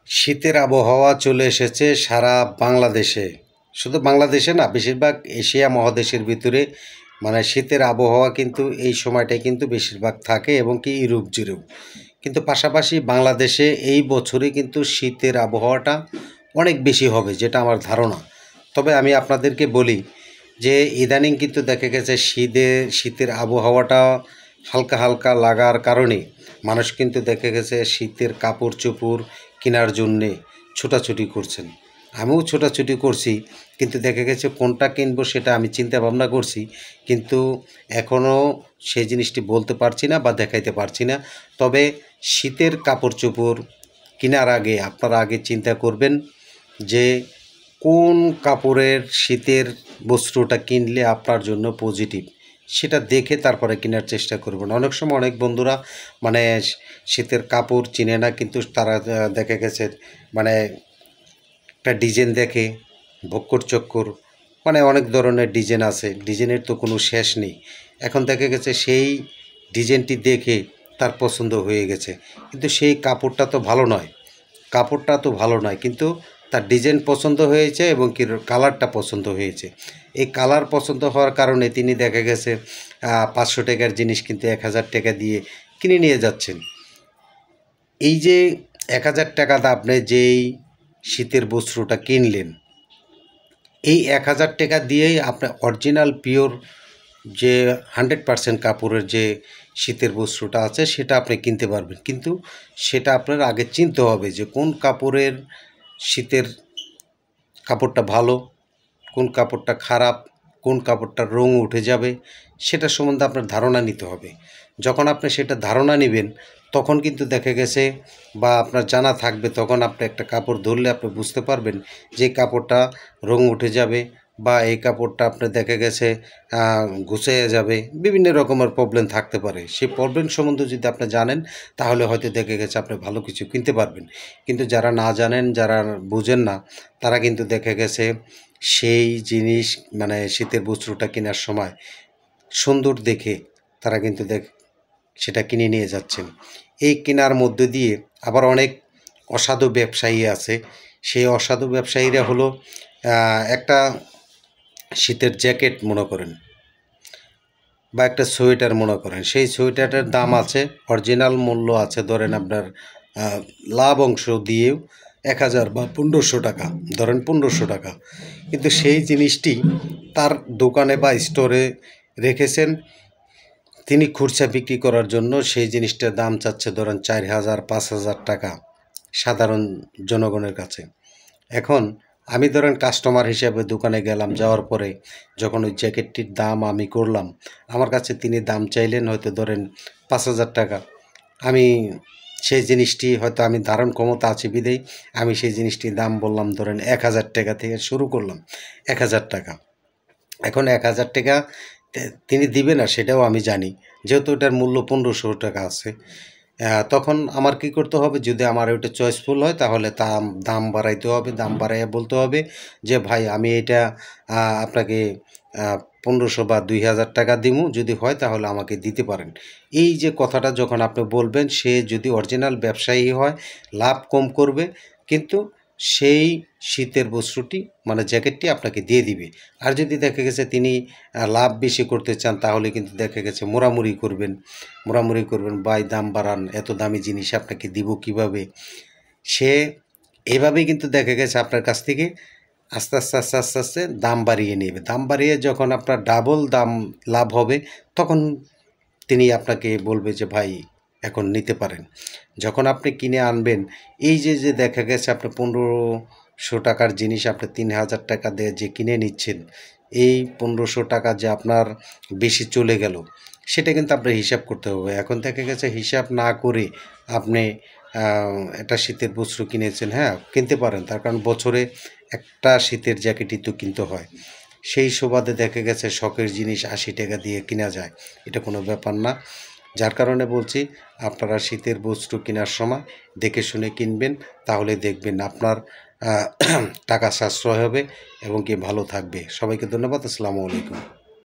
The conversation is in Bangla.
শীতের আবহাওয়া চলে এসেছে সারা বাংলাদেশে। শুধু বাংলাদেশে না, বেশিরভাগ এশিয়া মহাদেশের ভিতরে শীতের আবহাওয়া কিন্তু এই সময়টায় কিন্তু বেশিরভাগ থাকে এবং কি ইউরোপ জুড়েও। কিন্তু পাশাপাশি বাংলাদেশে এই বছরে কিন্তু শীতের আবহাওয়াটা অনেক বেশি হবে, যেটা আমার ধারণা। তবে আমি আপনাদেরকে বলি যে ইদানিং কিন্তু দেখা গেছে শীতের আবহাওয়াটা হালকা হালকা লাগার কারণে মানুষ কিন্তু দেখা গেছে শীতের কাপড় চোপড় কেনার জন্যে ছোটাছুটি করছেন। আমিও ছোটাছুটি করছি, কিন্তু দেখা গেছে কোনটা কিনবো সেটা আমি চিন্তা ভাবনা করছি, কিন্তু এখনও সেই জিনিসটি বলতে পারছি না বা দেখাইতে পারছি না। তবে শীতের কাপড় চোপড় কেনার আগে আপনারা আগে চিন্তা করবেন যে কোন কাপড়ের শীতের বস্ত্রটা কিনলে আপনার জন্য পজিটিভ, সেটা দেখে তারপরে কেনার চেষ্টা করবেন। অনেক সময় অনেক বন্ধুরা শীতের কাপড় চিনে না, কিন্তু তারা দেখা গেছে একটা ডিজাইন দেখে ভক্কর চক্কর, অনেক ধরনের ডিজাইন আছে, ডিজাইনের তো কোনো শেষ নেই। এখন দেখা গেছে সেই ডিজাইনটি দেখে তার পছন্দ হয়ে গেছে, কিন্তু সেই কাপড়টা তো ভালো নয়, কিন্তু তার ডিজাইন পছন্দ হয়েছে এবং কি কালারটা পছন্দ হয়েছে। এই কালার পছন্দ হওয়ার কারণে তিনি দেখা গেছে 500 টাকার জিনিস কিন্তু 1000 টাকা দিয়ে কিনে নিয়ে যাচ্ছেন। এই যে 1000 টাকা আপনি যেই শীতের বস্ত্রটা কিনলেন, এই 1000 টাকা দিয়েই আপনি অরিজিনাল পিওর যে 100% কাপড়ের যে শীতের বস্ত্রটা আছে সেটা আপনি কিনতে পারবেন। কিন্তু সেটা আপনার আগে চিনতে হবে যে কোন কাপড়ের শীতের কাপড়টা ভালো, কোন কাপড়টা খারাপ, কোন কাপড়টার রং উঠে যাবে, সেটা সম্বন্ধে আপনার ধারণা নিতে হবে। যখন আপনি সেটা ধারণা নেবেন তখন কিন্তু দেখা গেছে বা আপনার জানা থাকবে, তখন আপনি একটা কাপড় ধরলে আপনি বুঝতে পারবেন যে কাপড়টা রং উঠে যাবে বা এই কাপড়টা আপনার দেখা গেছে গুছিয়ে যাবে, বিভিন্ন রকমের প্রবলেম থাকতে পারে। সেই প্রবলেম সম্বন্ধে যদি আপনি জানেন তাহলে হয়তো দেখা গেছে আপনি ভালো কিছু কিনতে পারবেন। কিন্তু যারা না জানেন, যারা বুঝেন না, তারা কিন্তু দেখা গেছে সেই জিনিস শীতের বস্ত্রটা কেনার সময় সুন্দর দেখে তারা কিন্তু সেটা কিনে নিয়ে যাচ্ছেন। এই কেনার মধ্যে দিয়ে আবার অনেক অসাধু ব্যবসায়ী আছে। সেই অসাধু ব্যবসায়ীরা হলো একটা শীতের জ্যাকেট মনে করেন বা একটা সোয়েটার মনে করেন, সেই সোয়েটারটার দাম আছে, অরিজিনাল মূল্য আছে ধরেন আপনার লাভ অংশ দিয়েও 1000 বা 1500 টাকা, ধরেন 1500 টাকা। কিন্তু সেই জিনিসটি তার দোকানে বা স্টোরে রেখেছেন তিনি খুচরা বিক্রি করার জন্য, সেই জিনিসটার দাম চাচ্ছে ধরেন 4000 5000 টাকা সাধারণ জনগণের কাছে। এখন আমি ধরেন কাস্টমার হিসেবে দোকানে গেলাম, যাওয়ার পরে যখন ওই জ্যাকেটটির দাম আমি করলাম, আমার কাছে তিনি দাম চাইলেন হয়তো ধরেন 5000 টাকা। আমি সেই জিনিসটি হয়তো আমি ধারণ ক্ষমতা আছে বিধেই আমি সেই জিনিসটির দাম বললাম ধরেন 1000 টাকা থেকে শুরু করলাম, 1000 টাকা। এখন 1000 টাকা তিনি দিবে না সেটাও আমি জানি, যেহেতু এটার মূল্য 1500 টাকা আছে। তখন আমার কি করতে হবে, যদি আমার ওইটা চয়েসফুল হয় তাহলে দাম বাড়াইতে হবে, দাম বাড়াইয়া বলতে হবে যে ভাই আমি এটা আপনাকে 1500 বা 2000 টাকা দিমু, যদি হয় তাহলে আমাকে দিতে পারেন। এই যে কথাটা যখন আপনি বলবেন, সে যদি অরিজিনাল ব্যবসায়ী হয় লাভ কম করবে, কিন্তু সেই শীতের বস্ত্রটি জ্যাকেটটি আপনাকে দিয়ে দিবে। আর যদি দেখা গেছে তিনি লাভ বেশি করতে চান তাহলে কিন্তু দেখা গেছে মোড়ামুড়ি করবেন, ভাই দাম বাড়ান, এত দামি জিনিস আপনাকে দিব কিভাবে। সে এভাবেই কিন্তু দেখা গেছে আপনার কাছ থেকে আস্তে আস্তে আস্তে আস্তে আস্তে দাম বাড়িয়ে নেবে। দাম বাড়িয়ে যখন আপনার ডাবল দাম লাভ হবে তখন তিনি আপনাকে বলবে যে ভাই এখন নিতে পারেন। যখন আপনি কিনে আনবেন, এই যে দেখা গেছে আপনি 1500 টাকার জিনিস আপনি 3000 টাকা দিয়ে যে কিনে নিচ্ছেন, এই 1500 টাকা যে আপনার বেশি চলে গেল সেটা কিন্তু আপনার হিসাব করতে হবে। এখন দেখা গেছে হিসাব না করে আপনি একটা শীতের বস্ত্র কিনেছেন, হ্যাঁ কিনতে পারেন, তার কারণ বছরে একটা শীতের জ্যাকেটই তো কিনতে হয়। সেই সুবাদে দেখা গেছে শখের জিনিস 80 টাকা দিয়ে কেনা যায়, এটা কোনো ব্যাপার না। যার কারণে বলছি আপনারা শীতের বস্ত্র কেনার সময় দেখে শুনে কিনবেন, তাহলে দেখবেন আপনার টাকা সাশ্রয় হবে এবং কি ভালো থাকবে। সবাইকে ধন্যবাদ। আসসালামু আলাইকুম।